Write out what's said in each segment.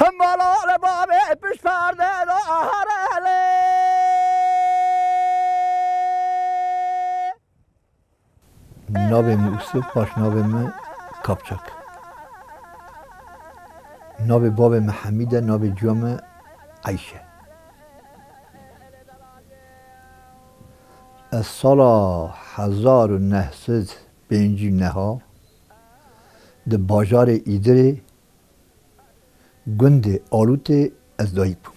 هم بالا لباب پیش فرده دا آهره نابم اوسه پاش نابم کاپچاک ناب باب حمیده ناب جام عیشه از سال 1959 ده بازار ایدره گند آلوت از دایی بوم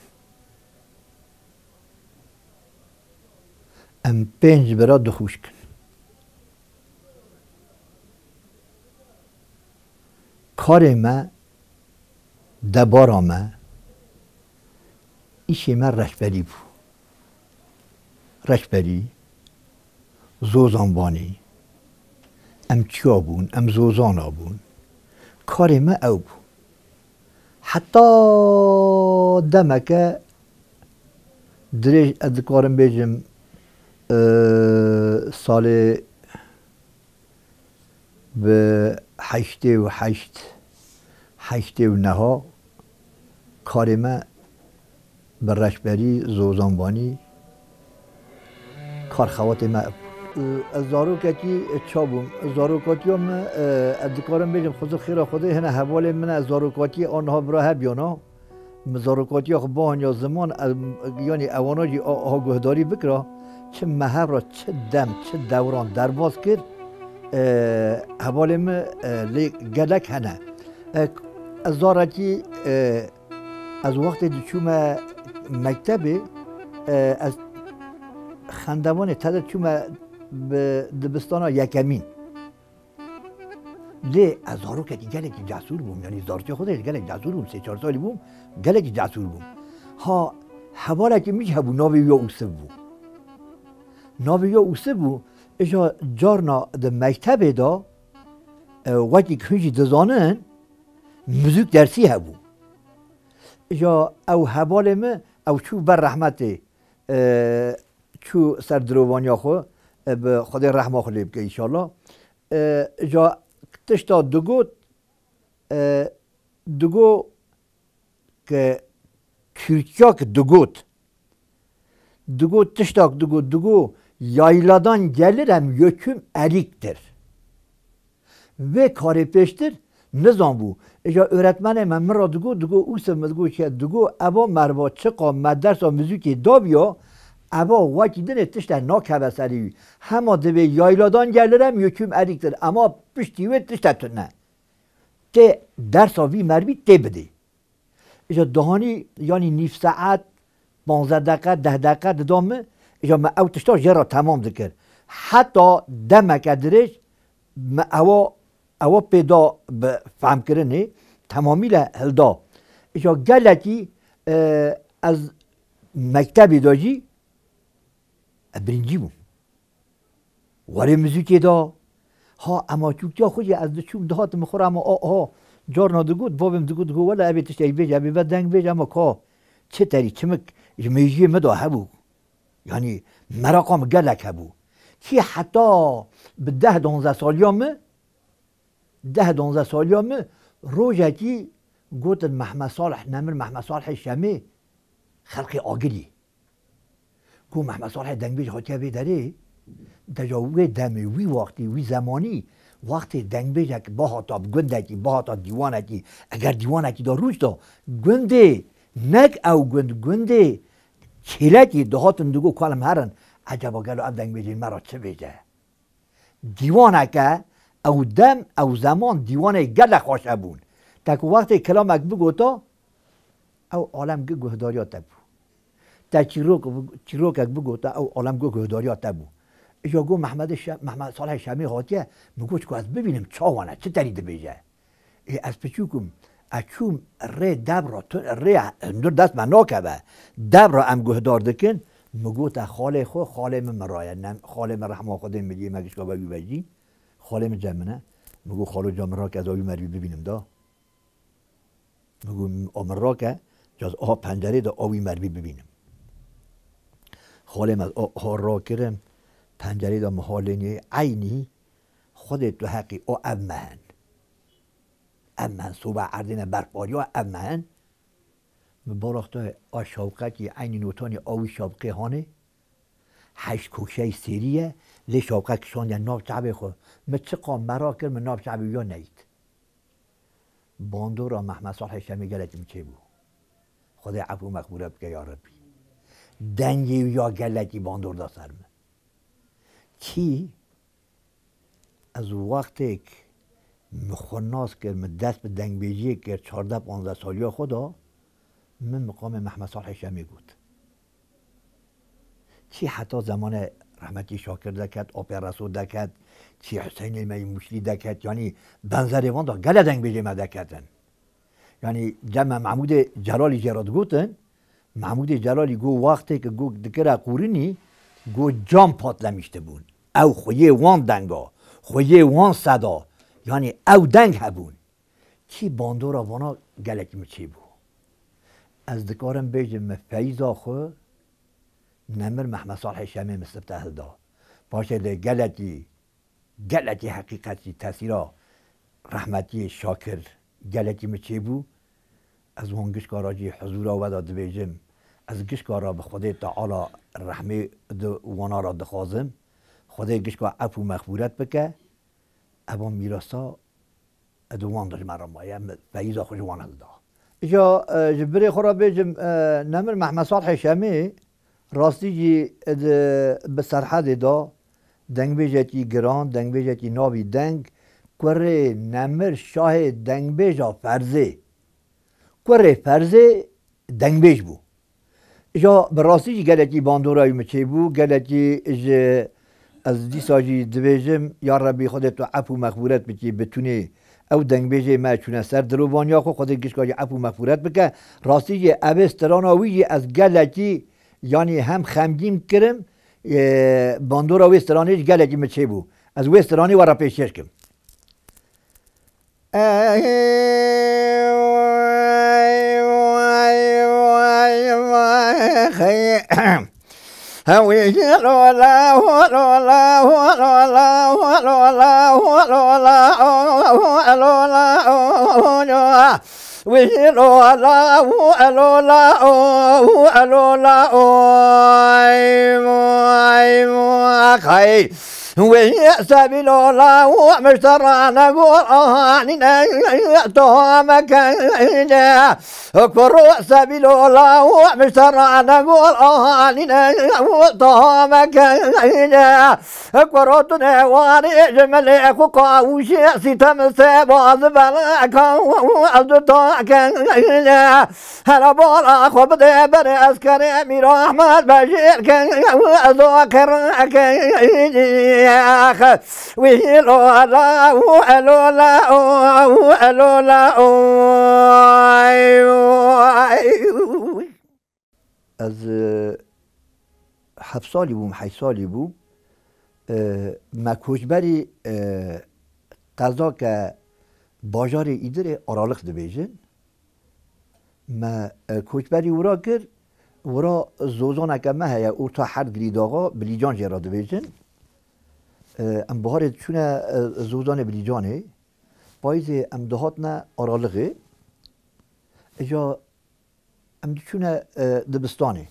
ام 5 برا دخوش کن کار ما دبارا ما ایشی ما رشبری بو رشبری زوزانبانی ام چیا بون ام زوزانا بون کار ما او بو حتی دمکه دریج ادکارم بیجم سال به 89 کار ما به رشبری زوزانبانی کار خوات ما از زاروکتی چابم زاروکتی هم ادکارم بیجم خود خیره خوده هنه حوال من از زاروکتی آنها برا هبیانا زاروکتی خب با یا زمان یعنی اواناجی آگهداری بکره چه مهر را چه دم چه دوران درباز کرد حوال من گلک هنه از زارکی از وقتی چوم مکتبی از خندوان تده چوم به دبستان یکمین لی از زارو که گلک جسور بوم یعنی زارچه خودش گلک جسور بوم 3-4 سالی بوم گلک جسور بوم ها حواله که میشه بو ناوی یا اوسه بو ناوی یا اوسه بو اجا جارنا ده مکتب دا وقتی کنجی دزانن موزیک درسی هبو اجا او حواله من او چو بر رحمت چو سر دروانیا خو به خدا رحمه خلیب که ایشالله جا تشتا دگو که کیرچاک دگو تشتاک دگو yayladan gelirim yöküm eriktir. Ve kare peştir nizam bu. Eja öğretmenim men mera dugu usem dugu ava merva çıqa meddersa müziki daviya ava vaki dine tişte nakeveseri hema deve yayladan gelirim yöküm eriktir ama pişti ve tişte tünne. Te dersa vi mervi te bidi. Eja dahani yani nif saat 15 dakika 10 dakika dedamı اجا ما او تشتا جرا تمام ذکر حتی دمک درش ما او پیدا فهم کرنه تمامی له هلدا اجا گلکی از مکتبی داجی برنجی بوم ولی موزیکی دا ها اما چوکتیا خوشی از چوب دهات مخوره اما ها جارنا دگود بابم دگود ولی ابی تشتی بیج ابی بعد دنگ بیج اما که چه تری چمک میجی مدا هبو یعنی مراقم گلک هبو که حتی به 10-12 سالیامه روزکی گوت محمد صالح نمر محمد صالح شمی خلق آگلی گو محمد صالح دنگ بیج خاطیه بیداره دجاوه دمی وی وقتی وی زمانی وقتی دنگ بیج با حتا گندکی با حتا دیوانکی اگر دیوانکی دا روز دا گنده نک او گنده چیلکی دهاتون دگو کالم هرن عجبا گلو اب دنگ بیجین مرا چه بیجه دیوانه که او دم او زمان دیوانه گل خوش بون تاکو وقتی کلامک بگو تا او عالم گهداریات بو تا چیروکک بگو تا او عالم گهداریات بو اجا گو محمد صالح شمی خاطیه مگو چکو از ببینم چاوانه چه ترید بیجه از پچوکم اچوم ری دبرا ری نور دست من ناکبه دبرا ام گهدار دکن مگو تا خاله خو خاله من مرایه نم خاله من رحمه خود ملیه مگش که بگی بجی خاله من جمنه مگو خالو جامرا که از آبی مروی ببینم دا مگو آمرا که جاز آها پنجره دا آبی مروی ببینم خاله من از آها را کرم پنجره دا محالینی عینی خودت تو حقی او امهن امهن صبح عردین برپاری ها امهن باراخته آشاوقتی عین نوتانی آوی شابقه هانه 8 کوشه سریه لی شابقه کشان یا ناب شعبه خود متشقا مرا کرد من ناب شعبه یا نید باندورا محمد صالح شمی گلتی میچه بو خدا عفو مقبوله بکه یا ربی دنگی یا گلتی باندور دا سرمه کی از وقتی که مخناس کرد من دست به دنگ بیجی کرد 14-15 سالی خدا من مقام محمد صالح شمی بود چی حتی زمان رحمتی شاکر دکت آپر رسول دکت چی حسین المیموشلی دکت یعنی بنظر وان دا گله دنگ بیجی مدکتن یعنی جمع محمود جلالی جراد گوتن محمود جلالی گو وقتی که گو دکره قورینی گو جام پاتلمیشته بون او خویه وان دنگا خویه وان صدا یعنی او دنگ هبون چی باندورا وانا گلکی مچی بو از دکارم بیجم فیضا خو نمر محمد صالح شمی مستفتح دا باشه ده گلتی حقیقتی تاثیرا رحمتی شاکر گلتی مچی بو از وان گشکارا جی حضورا ودا دبیجم از گشکارا به خدا تعالی رحمه دو وانا را دخوازم خدا گشکا عفو مغفورت بکه ابا میراسا ادوان داشت مرا مایه فیضا خوش وان دا اجا جبری خورا بیجم نمر محمد صالح شمی راستی جی به سرحد دا دنگ بیجتی گران دنگ بیجتی نابی دنگ کوره نمر شاه دنگ بیجا فرزه کوره فرزه دنگ بیج بو اجا به راستی جی گلتی باندورای مچه بو گلتی از دیسا جی دبیجم یا ربی خودت تو عفو مغفورت بکی بتونه او دنگ بیجه ما چونه سر دروبانیا خو خودت گشکا جی عفو مغفورت بکه راستی جی اوستراناوی از گلتی یعنی هم خمگین کرم باندورا وسترانیش گلتی مچه بو از وسترانی ورا پیشش کم سبيل الله ومشترانا قرآننا توامك كرو سبيل الله ومشترانا قرآننا توامك كروتنا واري جملك وقاوشي ستم سباز بلاك وعبدتاك هلا بولا خب دبر أسكري من أحمد بشير وذاكرك ويلو لا ويلو لا ويلو لا از 7 سالی بوم 8 سالی بوم ما کوچبری قضا که باجار ایدر آرالق دبیجن ما کوچبری ورا کرد ورا زوزان اکمه هیا او تا حد گرید آقا بلیجان جرا دبیجن ام بهار چونه زوزان بلیجانه بایز ام دهاتنا آرالقه اجا ام چونه دبستانه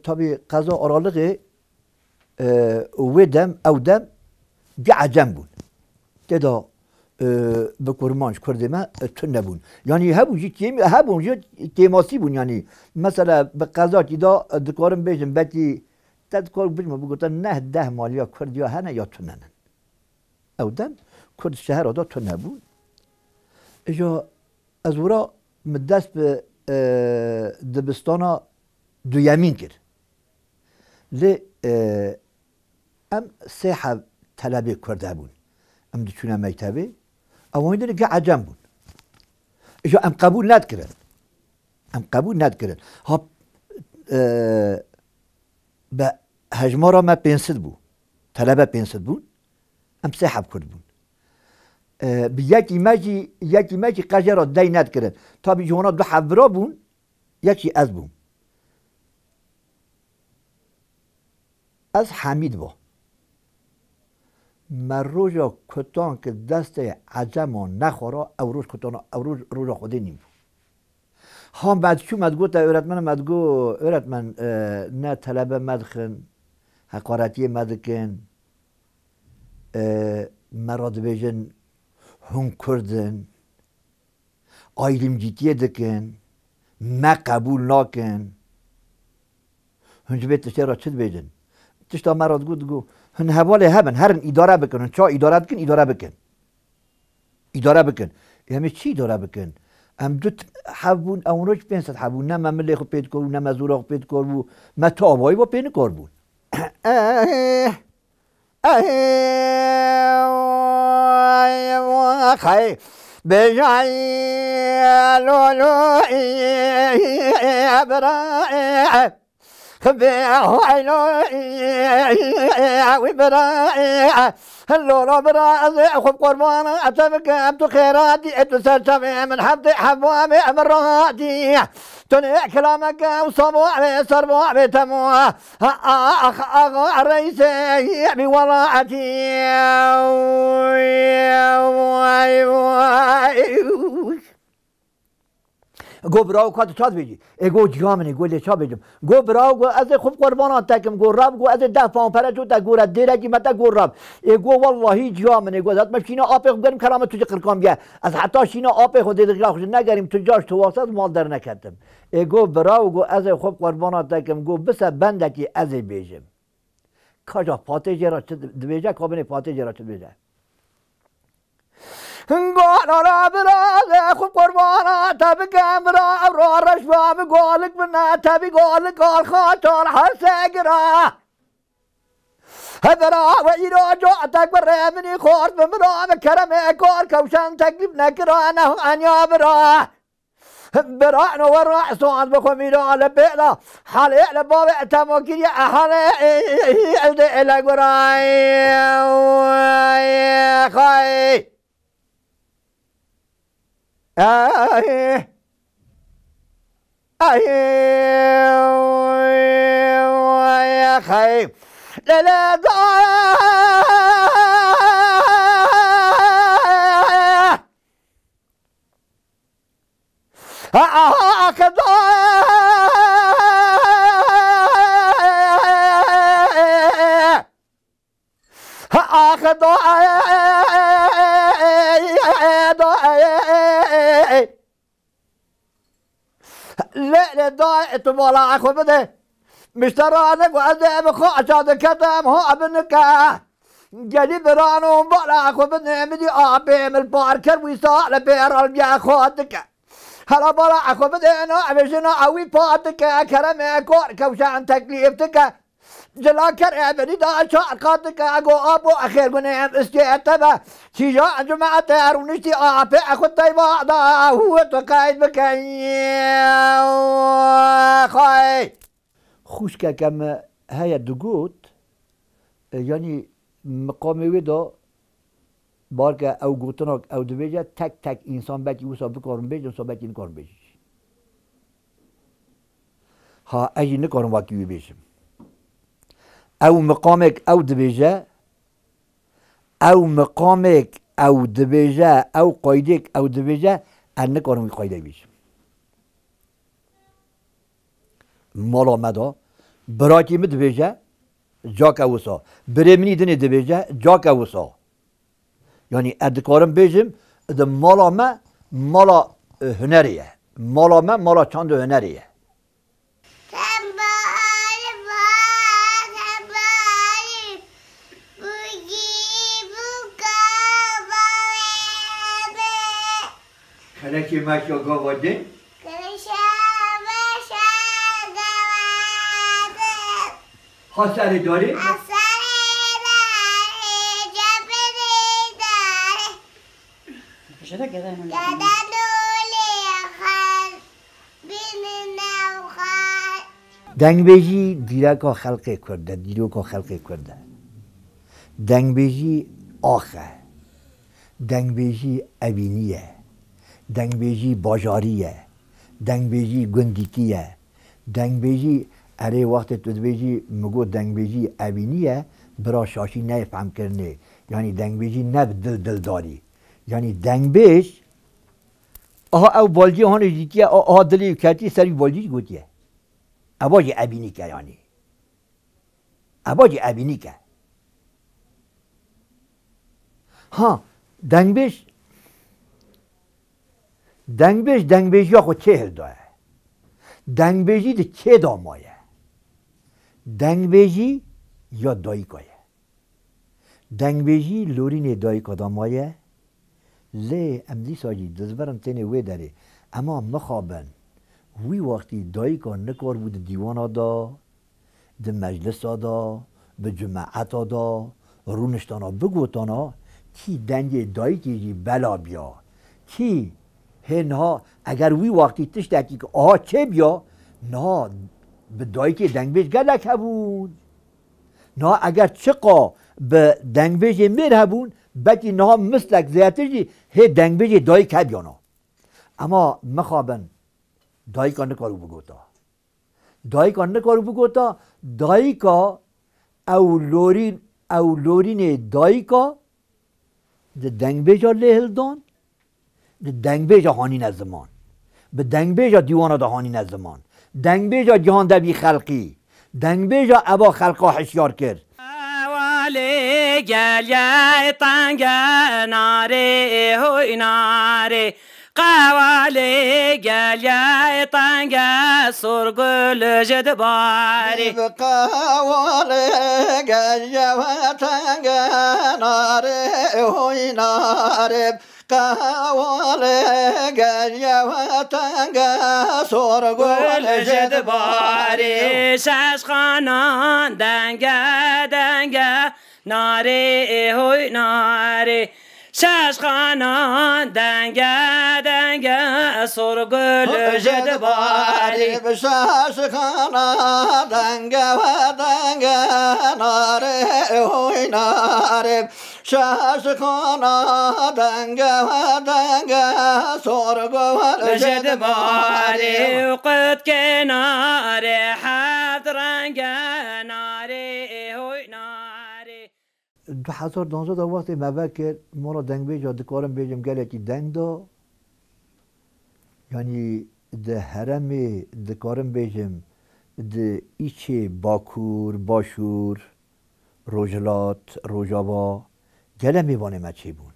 تابی قضا آرالقه و دم او دم عجم بون تدا به کرمانش کرده ما تن نبون یعنی هبون جی تیماسی بون یعنی مثلا به قضا کی دا دکارم بیشم بتی تدکار بجم بگوتن نه 10 مالیا کردیا هنه یا تنن او دم کرد شهر دا تن نبون اجا از ورا مدست به دبستانا دویمین کرد لی ام سه طلبه کرده بون ام دچونه مکتبه اوانی داره که عجم بون اجا ام قبول ندکرن ها به هجمارا ما 500 بو طلبه 500 بون ام سه کرد بون به یکی ماجی قجر را دی ندکرن تا بی جوانا 2 حبرا بون یکی از بون از حمید با من روژا کتان که دست عجم نخورا او روز کتان او روژا خوده نیم هم بعد شو مدگو تا öğretmenim مدگو öğretmen نه talebe مدخن حقارتی مدکن مراد بیجن هون کردن ayrımcılığı دکن ما قبول نکن هنج بیت تشتر چت بیجن تشتا مراد گو هن حواله هبن هرن اداره بکنن چا اداره بکن اداره بکن یعنی چی اداره بکن ام دوت حبون اونوش پنسد حبون نه ممله خو پیدا کرو نه مزورا خو پیدا کرو ما تابایی با پیدا کربون خی بجای لولو برای خبيعو وبراء اللولو براء خب قربان أتبك أبتو خيراتي أبتو سرتمي من حبتي حبوامي مراتي تنع كلامك وصبوع صربوع بتمو أخ الرئيسي بوراءتي گو براو کات چاد بیجی گو جامنی گو لیچا بیجم گو براو گو از خوب قربانات تکم گو رب گو از ده پاون پره جو تا گو را دیره کی متا گو رب گو والله جامنی گو ذات مشینا آب خو بریم کلام تو قرقام بیا از حتی شینا آب خو دیدی خوش نگریم تو جاش تو واسط مال در نکردم گو براو گو از خوب قربانات تکم گو بس بندکی از بیجم کجا پاتیج را چه بیجه کابین پاتیج را چه بیجه قال برا خوب قربانا تبي كامرا ابرا رشوا بقولك منا تبي قولك قال خاطر حسقرا هبرا ويرا جاتك برمني خور بمرا بكرم كور كوشان تكلف نكرا انا ان يا برا برا نورا صعد بخميرا على بيلا حالي على باب تموكي حالي الى قراي خاي يا خايف لا لا لا ضايع تبغى اخو بده مشترانك وعذاب خو عشان كتم هو ابنك جدي برانو بلا اخو بده مدي ابي من الباركر ويصال بير البيا خودك هلا بلا اخو بده انا عشان اوي باتك كرم كور كوشان تكليفتك جلاكر ابني دا شاقاتك اقو ابو اخير قنيم استيتبه تيجا جماعة ارونشتي ابي اخو طيبا دا هو تقايد بكي خاي خوش كم هيا دقوت يعني مقامي ودا بارك او قوتناك او دبيجا تك تك انسان بكي وصاب بكارم بيج وصاب بكي نكارم بيج ها اجي نكارم واكي بيجم او مقامك او دبيجا او مقامك او دبيجا او قايدك او دبيجا انك ارمي قايده بيش مالا مدا براكي مدبيجا جاك اوسا بريمني دني دبيجا جاك اوسا يعني ادكارم بيجم ده مالا ما مالا هنريه مالا ما مالا چند هنريه Karachi Masho Govardin? Hasari Dori? دنگبیجی دیرکا خلقی کرده دیروکا خلقی کرده دنگبیجی آخه دنگبیجی اوینیه دنگبیجی باجاریه دنگبیجی گندیتیه دنگبیجی اره وقت تو دبیجی مگو دنگبیجی اوینیه برا شاشی نفهم کرنه یعنی دنگبیجی نه دل داری یعنی دنگبیج آها او بالجی هون جیتیه آها دلی کتی سری بالجی گوتیه اباجی ابینی که یعنی اباجی ابینی که ها دنگبیش یا خود چه هل داره دنگبیجی ده چه دامایه دنگبیجی یا دایکایه دنگبیجی لورین دایکا دامایه لی امدی ساجی دزبرم تینه وی داره اما مخابن وی وقتی دایکا نکار بود دیوانا دا ده مجلس دا به جماعت دا رونشتانا بگوتانا کی دنگ دایکی جی بلا بیا کی هنها اگر وی وقتی تشتکی که آها چه بیا نه به دایکی دنگبیج گلک هبون نه اگر چقا به دنگبیج میر هبون بکی نه مثلک زیادتر جی هی دنگبیج دایک هبیانا اما مخابن دایکا نکارو بگوتا دایکا او لورین دایکا ده دنگبیجا لیهل دان ده دنگبیجا هانی نزمان به دنگبیجا دیوانا ده هانی نزمان دنگبیجا جهان ده بی خلقی دنگبیجا ابا خلقا حشیار کرد والی گل یای تنگ ناری هوی ناری قوالی گل یای تنگ سرگل جد باری قوالی گل یای تنگ ناری هوی ناری قوالی گل یای تنگ سرگل جد باری شش خانان دنگ ناری هوی ناری شش خانان دنگ سرگل جد باری شش خانان دنگ ناری هوی ناری شش خانان دنگ سرگل جد باری قد کنار حد رنگ ناری هوی ناری 2012 دا وقتی مبکر ما دنگبیجا دکارم بیجم گلکی دنگ دا یعنی ده هرم دکارم بیجم ده ایچه باکور باشور روجلات روجابا گله میوانه مچه بون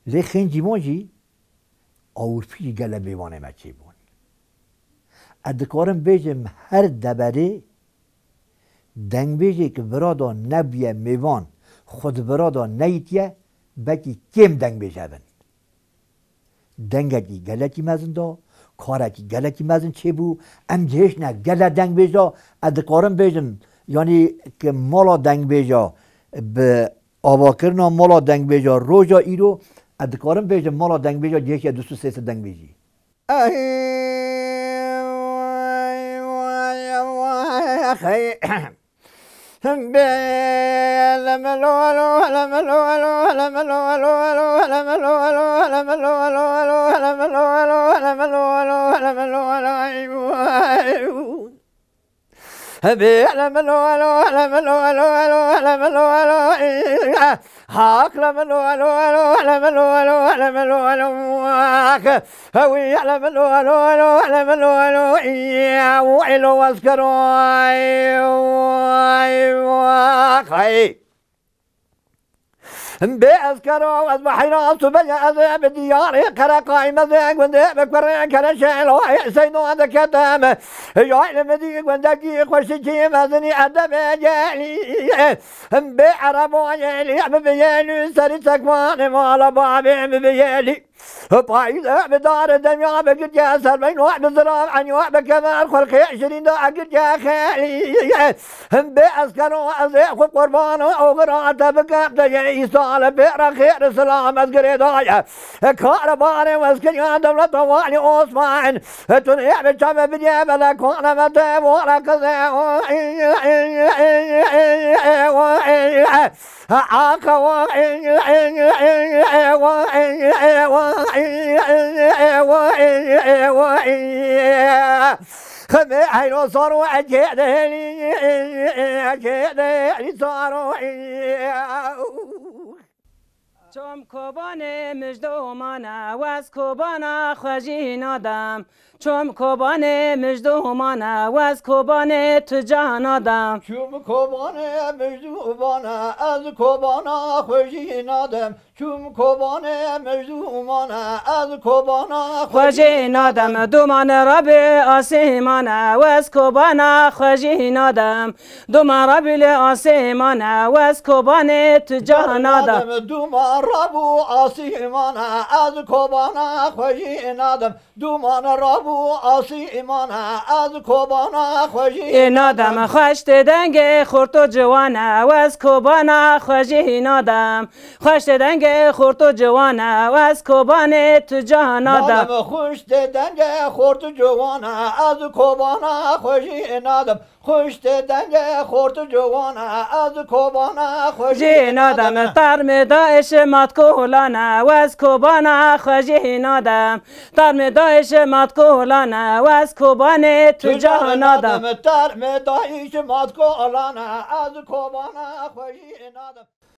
لی خنجی ماجی آورفی گله میوانه مچه بون ادکارم بیجم هر دبره دنگ بیجه که برادا نبیه میوان خود برادا نیتیه بکی کم دنگ بیجه بن دنگی گلکی مزن دا کارکی گلکی مزن چه بو ام جهش نه گله دنگ بیجه ادکارم بیجم یعنی که مالا دنگ بیجه به آواکرنا مالا دنگ بیجا روژا ایرو ادکارم بیجا مالا دنگ بیجا جهش یا دوستو سیست دنگ بیجی هاك لملو الو الو لملو الو لملو الو هوي لملو الو الو لملو الو يا ويلو واذكروا بأذكروا واذبحنا صبيا بدياري قرقاي مذاق وندق بكبر كان شعلو سيدو هذا كتام يعلم مديق وندقي خوشتي مذني أدب جالي بعربو يلي ببيالي سري سكواني مالا بابي ببيالي بايدة بدار الدنيا بقد يا سلمين واحد زرام عن واحد كمان خلقي 20 داع قد يا خالي بأذكروا أزيق قربان وغرات بقابد يعيسى على بئر خير سلام أذكر دايا كارباني واسكن يا دولة طوالي عثمان تنيع بالشام بديا بلك وانا متاب وانا كذا عاقوا خمي صاروا أجيدني صاروا چوم کوبان مجدومانه و از کوبان خوشی نادم چوم کوبان مجدومانه و از کوبان تو جان آدم چوم کوبان مجدومانه از کوبان خوشی نادم چوم کوبان مجدومانه از کوبان خوشی نادم دومان رب آسمانه و از کوبان خوشی نادم دومان رب آسمانه و از کوبان تو جان آدم دومان رب آسمانه از کوبان خوشی نادم دومان رب آسمانه از کوبان خوشی نادم خوش دنگ خورت و جوانه و از کوبان خوشی نادم خوش دنگ خورت و جوانه و از کوبان تو جان آدم خوش دنگ خورت و جوانه از کوبان خوشی نادم خوش دنگ خورت و جوانه از کوبان خوشی نادم ترم داعش مات کولانه و از کوبان خوشی نادم ترم داعش مات کولانه و از کوبان تو جان آدم ترم داعش مات کولانه از کوبان خوشی نادم